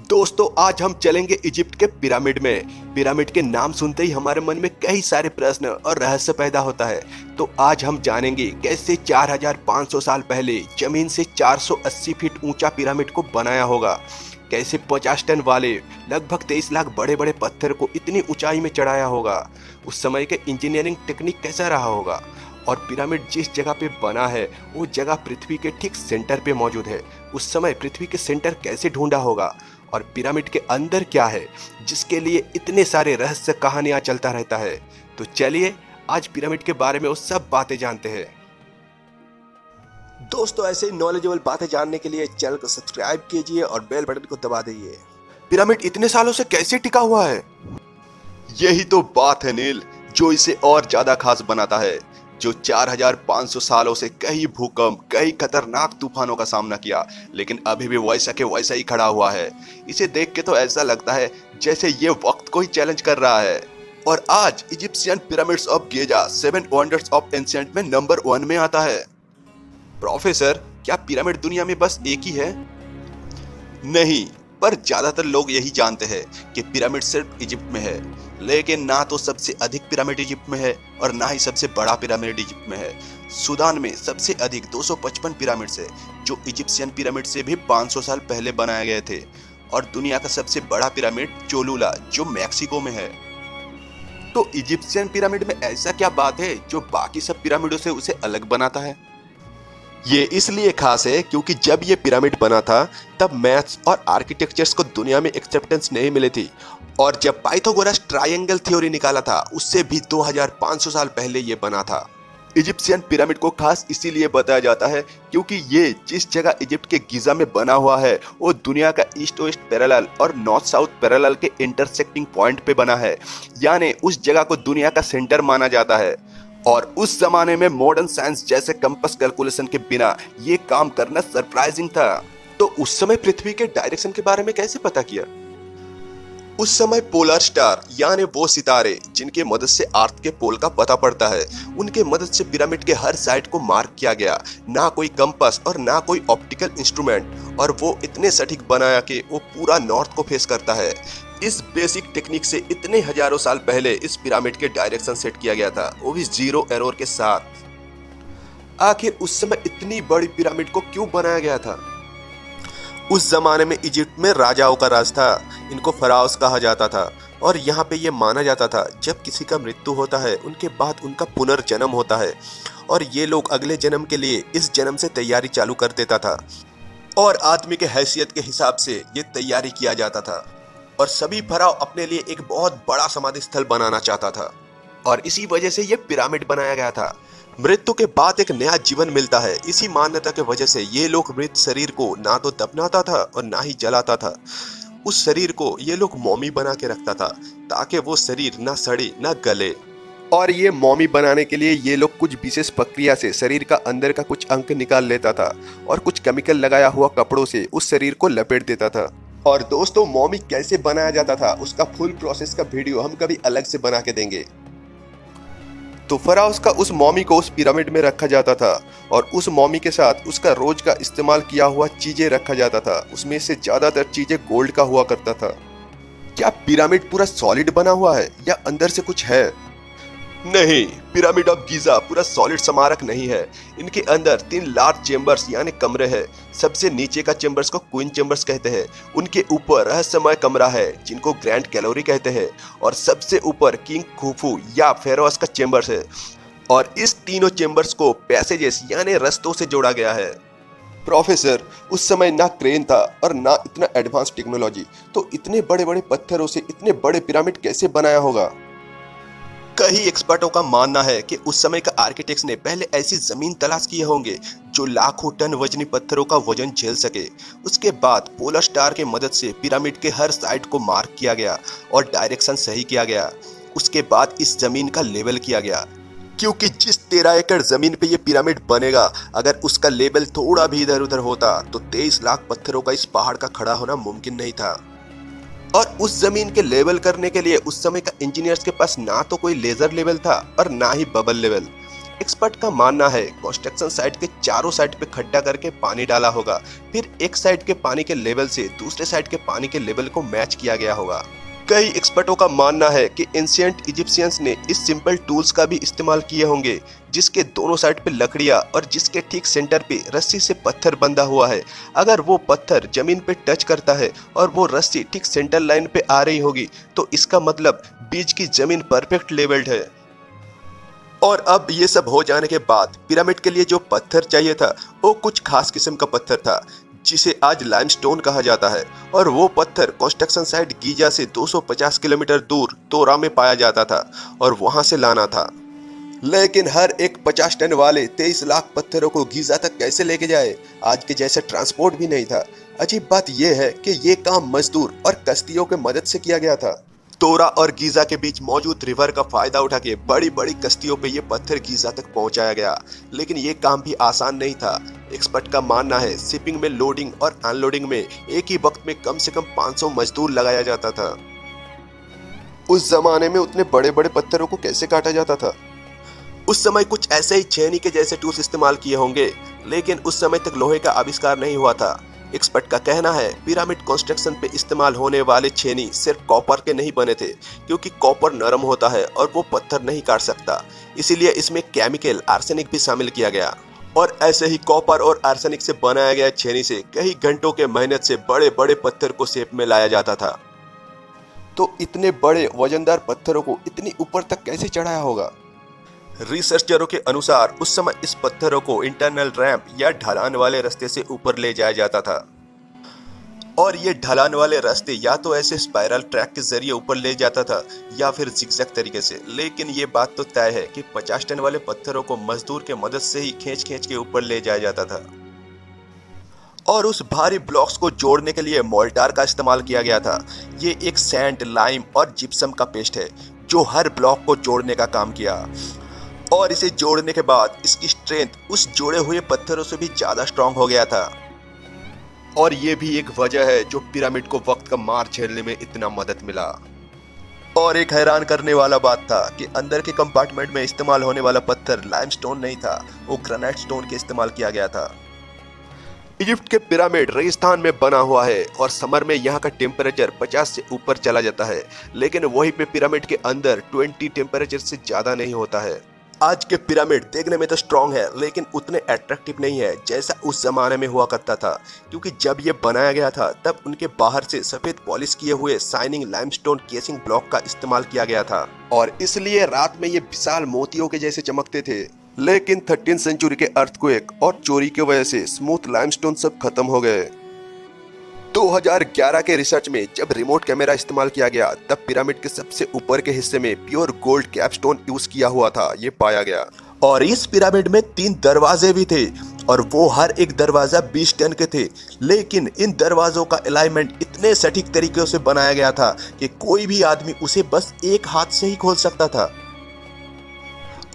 दोस्तों आज हम चलेंगे इजिप्ट के पिरामिड में। पिरामिड के नाम सुनते ही हमारे मन में कई सारे प्रश्न और रहस्य पैदा होता है। तो आज हम जानेंगे कैसे 4500 साल पहले जमीन से 480 फीट ऊंचा पिरामिड को बनाया होगा, कैसे 50 टन वाले लगभग 23 लाख बड़े बड़े पत्थर को इतनी ऊंचाई में चढ़ाया होगा, उस समय के इंजीनियरिंग टेक्निक कैसा रहा होगा, और पिरामिड जिस जगह पे बना है वो जगह पृथ्वी के ठीक सेंटर पे मौजूद है। उस समय पृथ्वी के सेंटर कैसे ढूंढा होगा और पिरामिड के अंदर क्या है जिसके लिए इतने सारे रहस्य कहानियां चलता रहता है। तो चलिए आज पिरामिड के बारे में वो सब बातें जानते हैं। दोस्तों ऐसे नॉलेजेबल बातें जानने के लिए चैनल को सब्सक्राइब कीजिए और बेल बटन को दबा दीजिए। पिरामिड इतने सालों से कैसे टिका हुआ है? यही तो बात है नील, जो इसे और ज्यादा खास बनाता है। जो 4500 सालों से कई भूकंप, कई खतरनाक तूफानों का सामना किया, लेकिन अभी भी वैसा के वैसा ही खड़ा हुआ है। इसे देख के तो ऐसा लगता है जैसे ये वक्त को ही चैलेंज कर रहा है। और आज Egyptian pyramids of Giza 7 wonders of ancient में नंबर 1 में आता है। प्रोफेसर, क्या पिरामिड दुनिया में बस एक ही है? नहीं, पर ज्यादातर लोग यही जानते हैं कि पिरामिड सिर्फ इजिप्ट में है, लेकिन ना तो सबसे अधिक पिरामिड इजिप्ट में है और ना ही सबसे बड़ा पिरामिड इजिप्ट में है। सूडान में सबसे अधिक 255 पिरामिड्स है, जो इजिप्शियन पिरामिड से भी 500 साल पहले बनाए गए थे। और दुनिया का सबसे बड़ा पिरामिड चोलुला, जो मैक्सिको में है। तो इजिप्शियन पिरामिड में ऐसा क्या बात है जो बाकी सब पिरामिडों से उसे अलग बनाता है? ये इसलिए खास है क्योंकि जब ये पिरामिड बना था तब मैथ्स और आर्किटेक्चर्स को दुनिया में एक्सेप्टेंस नहीं मिली थी, और जब पाइथागोरस ट्रायंगल थ्योरी निकाला था उससे भी 2500 साल पहले ये बना था। इजिप्शियन पिरामिड को खास इसीलिए बताया जाता है क्योंकि ये जिस जगह इजिप्ट के गिजा में बना हुआ है वो दुनिया का ईस्ट वेस्ट पैरेलल और नॉर्थ साउथ पैरेलल के इंटरसेक्टिंग पॉइंट पे बना है, यानी उस जगह को दुनिया का सेंटर माना जाता है। और उस जमाने में मॉडर्न साइंस जैसे कंपास कैलकुलेशन के बिना ये काम करना सरप्राइजिंग था। तो उस समय पृथ्वी के डायरेक्शन के बारे में कैसे पता किया? उस समय पोलर स्टार यानी वो सितारे जिनके मदद से अर्थ के पोल का पता पड़ता है, उनके मदद से पिरामिड के हर साइड को मार्क किया गया। ना कोई कंपास और ना कोई ऑप्टिकल इंस्ट्रूमेंट, और वो इतने सटीक बनाया कि वो पूरा नॉर्थ को फेस करता है। इस बेसिक टेक्निक से इतने हजारों साल पहले इस पिरामिड के डायरेक्शन सेट किया गया था, वो भी 0 एरर के साथ। आखिर उस समय इतनी बड़ी पिरामिड को क्यों बनाया गया था? उस जमाने में इजिप्ट में राजाओं का राज था, इनको फराउस कहा जाता था। और यहाँ पे ये माना जाता था जब किसी का मृत्यु होता है उनके बाद उनका पुनर्जन्म होता है, और ये लोग अगले जन्म के लिए इस जन्म से तैयारी चालू कर देता था, और आदमी के हैसियत के हिसाब से ये तैयारी किया जाता था। और सभी फराव अपने लिए एक बहुत बड़ा समाधि स्थल बनाना चाहता था, और इसी वजह से ये पिरामिड बनाया गया था। मृत्यु के बाद एक नया जीवन मिलता है, इसी मान्यता के वजह से ये लोग मृत शरीर को ना तो दफनाता था और ना ही जलाता था। उस शरीर को ये लोग मौमी बना के रखता था ताकि वो शरीर ना सड़े ना गले। और ये मौमी बनाने के लिए ये लोग कुछ विशेष प्रक्रिया से शरीर का अंदर का कुछ अंग निकाल लेता था और कुछ केमिकल लगाया हुआ कपड़ों से उस शरीर को लपेट देता था। और दोस्तों, मौमी कैसे बनाया जाता था उसका फुल प्रोसेस का वीडियो हम कभी अलग से बना के देंगे। तो फराउस का उस मौमी को उस पिरामिड में रखा जाता था, और उस मौमी के साथ उसका रोज का इस्तेमाल किया हुआ चीजें रखा जाता था। उसमें से ज्यादातर चीजें गोल्ड का हुआ करता था। क्या पिरामिड पूरा सॉलिड बना हुआ है या अंदर से कुछ है? नहीं, पिरामिड ऑफ गिजा पूरा सॉलिड स्मारक नहीं है। इनके अंदर 3 लार्ज चेम्बर्स यानी कमरे हैं। सबसे नीचे का चेम्बर्स को क्वीन चेम्बर्स कहते हैं। उनके ऊपर रहस्यमय कमरा है जिनको ग्रैंड कैलोरी कहते हैं, और सबसे ऊपर किंग खुफू या फेरोस का चेम्बर्स है। और इस तीनों चेम्बर्स को पैसेजेस यानी रास्तों से जोड़ा गया है। प्रोफेसर, उस समय ना क्रेन था और ना इतना एडवांस टेक्नोलॉजी, तो इतने बड़े बड़े पत्थरों से इतने बड़े पिरामिड कैसे बनाया होगा? कई एक्सपर्टों का मानना है कि उस समय का आर्किटेक्ट्स ने पहले ऐसी जमीन तलाश किए होंगे जो लाखों टन वजनी पत्थरों का वजन झेल सके। उसके बाद पोलर स्टार के मदद से पिरामिड के हर साइड को मार्क किया गया और डायरेक्शन सही किया गया। उसके बाद इस जमीन का लेवल किया गया, क्योंकि जिस 13 एकड़ जमीन पे ये पिरामिड बनेगा, अगर उसका लेवल थोड़ा भी इधर उधर होता तो 23 लाख पत्थरों का इस पहाड़ का खड़ा होना मुमकिन नहीं था। और उस जमीन के लेवल करने के लिए उस समय का इंजीनियर्स के पास ना तो कोई लेजर लेवल था और ना ही बबल लेवल। एक्सपर्ट का मानना है कंस्ट्रक्शन साइट के चारों साइड पे खड्डा करके पानी डाला होगा, फिर एक साइड के पानी के लेवल से दूसरे साइड के पानी के लेवल को मैच किया गया होगा। कई एक्सपर्टों का मानना है कि एंशिएंट इजिप्शियंस ने इस सिंपल टूल्स का भी इस्तेमाल किए होंगे, जिसके दोनों साइड पे लकड़ियां और जिसके ठीक सेंटर पे रस्सी से पत्थर बंधा हुआ है। अगर वो पत्थर जमीन पे टच करता है और वो रस्सी ठीक सेंटर लाइन पे आ रही होगी तो इसका मतलब बीच की जमीन परफेक्ट लेवल्ड है। और अब ये सब हो जाने के बाद पिरामिड के लिए जो पत्थर चाहिए था वो कुछ खास किस्म का पत्थर था, जिसे आज लाइमस्टोन कहा जाता है, और वो पत्थर कंस्ट्रक्शन साइट गीजा से 250 किलोमीटर दूर तोरा में पाया जाता था और वहां से लाना था। लेकिन हर एक 50 टन वाले 23 लाख पत्थरों को गीजा तक कैसे लेके जाए? आज के जैसे ट्रांसपोर्ट भी नहीं था। अजीब बात यह है कि ये काम मजदूर और कश्तियों के मदद से किया गया था। तोरा और गीजा के बीच मौजूद रिवर का फायदा उठा के बड़ी बड़ी कश्तियों पे ये पत्थर गीजा तक पहुंचाया गया, लेकिन ये काम भी आसान नहीं था। एक्सपर्ट का मानना है शिपिंग में लोडिंग और अनलोडिंग में एक ही वक्त में कम से कम 500 मजदूर लगाया जाता था। उस जमाने में उतने बड़े बड़े पत्थरों को कैसे काटा जाता था? उस समय कुछ ऐसे ही छेनी के जैसे टूल्स इस्तेमाल किए होंगे, लेकिन उस समय तक लोहे का आविष्कार नहीं हुआ था। एक्सपर्ट का कहना है पिरामिड कंस्ट्रक्शन पे इस्तेमाल होने वाले छेनी सिर्फ कॉपर के नहीं बने थे, क्योंकि कॉपर नरम होता है और वो पत्थर नहीं काट सकता, इसीलिए इसमें केमिकल आर्सेनिक भी शामिल किया गया। और ऐसे ही कॉपर और आर्सेनिक से बनाया गया छेनी से कई घंटों के मेहनत से बड़े बड़े पत्थर को शेप में लाया जाता था। तो इतने बड़े वजनदार पत्थरों को इतनी ऊपर तक कैसे चढ़ाया होगा? रिसर्चरों के अनुसार उस समय इस पत्थरों को इंटरनल रैंप या ढलान वाले रास्ते से ऊपर ले जाया जाता था, और ये ढलान वाले रास्ते या तो ऐसे स्पाइरल ट्रैक के जरिए ऊपर ले जाता था या फिर जिगजैग तरीके से। लेकिन ये बात तो तय है कि 50 टन वाले पत्थरों को मजदूर के मदद से ही खींच खींच के ऊपर ले जाया जाता था, और उस भारी ब्लॉक्स को जोड़ने के लिए मोल्टार का इस्तेमाल किया गया था। ये एक सैंड, लाइम और जिप्सम का पेस्ट है जो हर ब्लॉक को जोड़ने का काम किया, और इसे जोड़ने के बाद इसकी स्ट्रेंथ उस जोड़े हुए पत्थरों से भी ज्यादा स्ट्रांग हो गया था। और ये भी एक वजह है जो पिरामिड को वक्त का मार झेलने में इतना मदद मिला। और एक हैरान करने वाला बात था कि अंदर के कंपार्टमेंट में इस्तेमाल होने वाला पत्थर लाइमस्टोन नहीं था, वो ग्रेनाइट स्टोन के इस्तेमाल किया गया था। इजिप्ट के पिरामिड रेगिस्तान में बना हुआ है और समर में यहाँ का टेम्परेचर 50 से ऊपर चला जाता है, लेकिन वहीं पे पिरामिड के अंदर 20 टेम्परेचर से ज्यादा नहीं होता है। आज के पिरामिड देखने में तो स्ट्रॉन्ग है, लेकिन उतने अट्रैक्टिव नहीं है जैसा उस जमाने में हुआ करता था, क्योंकि जब ये बनाया गया था तब उनके बाहर से सफेद पॉलिश किए हुए शाइनिंग लाइमस्टोन केसिंग ब्लॉक का इस्तेमाल किया गया था, और इसलिए रात में ये विशाल मोतियों के जैसे चमकते थे। लेकिन 13वीं सेंचुरी के अर्थक्वेक और चोरी की वजह से स्मूथ लाइमस्टोन सब खत्म हो गए। 2011 के रिसर्च में जब रिमोट कैमरा इस्तेमाल किया गया तब पिरामिड के सबसे ऊपर के हिस्से में प्योर गोल्ड कैपस्टोन यूज किया हुआ था, ये पाया गया। और इस पिरामिड में 3 दरवाजे भी थे, और वो हर एक दरवाजा 20 टन के थे। लेकिन इन दरवाजों का अलाइनमेंट इतने सटीक तरीके से बनाया गया था कि कोई भी आदमी उसे बस एक हाथ से ही खोल सकता था।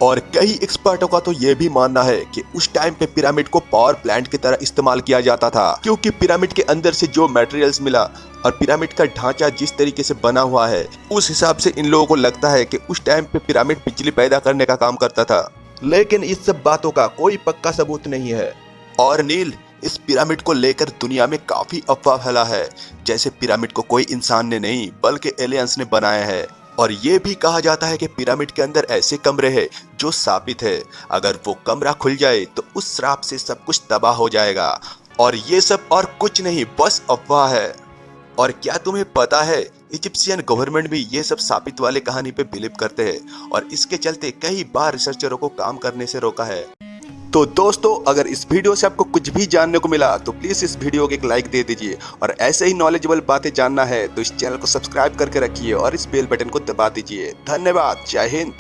और कई एक्सपर्टों का तो ये भी मानना है कि उस टाइम पे पिरामिड को पावर प्लांट की तरह इस्तेमाल किया जाता था, क्योंकि पिरामिड के अंदर से जो मटेरियल्स मिला और पिरामिड का ढांचा जिस तरीके से बना हुआ है, उस हिसाब से इन लोगों को लगता है कि उस टाइम पे पिरामिड बिजली पैदा करने का काम करता था। लेकिन इस सब बातों का कोई पक्का सबूत नहीं है। और नील, इस पिरामिड को लेकर दुनिया में काफी अफवाह फैला है, जैसे पिरामिड को कोई इंसान ने नहीं बल्कि एलियंस ने बनाया है। और ये भी कहा जाता है कि पिरामिड के अंदर ऐसे कमरे हैं जो शापित है, अगर वो कमरा खुल जाए तो उस श्राप से सब कुछ तबाह हो जाएगा। और ये सब और कुछ नहीं, बस अफवाह है। और क्या तुम्हें पता है इजिप्शियन गवर्नमेंट भी ये सब शापित वाले कहानी पे बिलीव करते हैं, और इसके चलते कई बार रिसर्चरों को काम करने से रोका है। तो दोस्तों, अगर इस वीडियो से आपको कुछ भी जानने को मिला तो प्लीज इस वीडियो को एक लाइक दे दीजिए, और ऐसे ही नॉलेजेबल बातें जानना है तो इस चैनल को सब्सक्राइब करके रखिए और इस बेल बटन को दबा दीजिए। धन्यवाद। जय हिंद।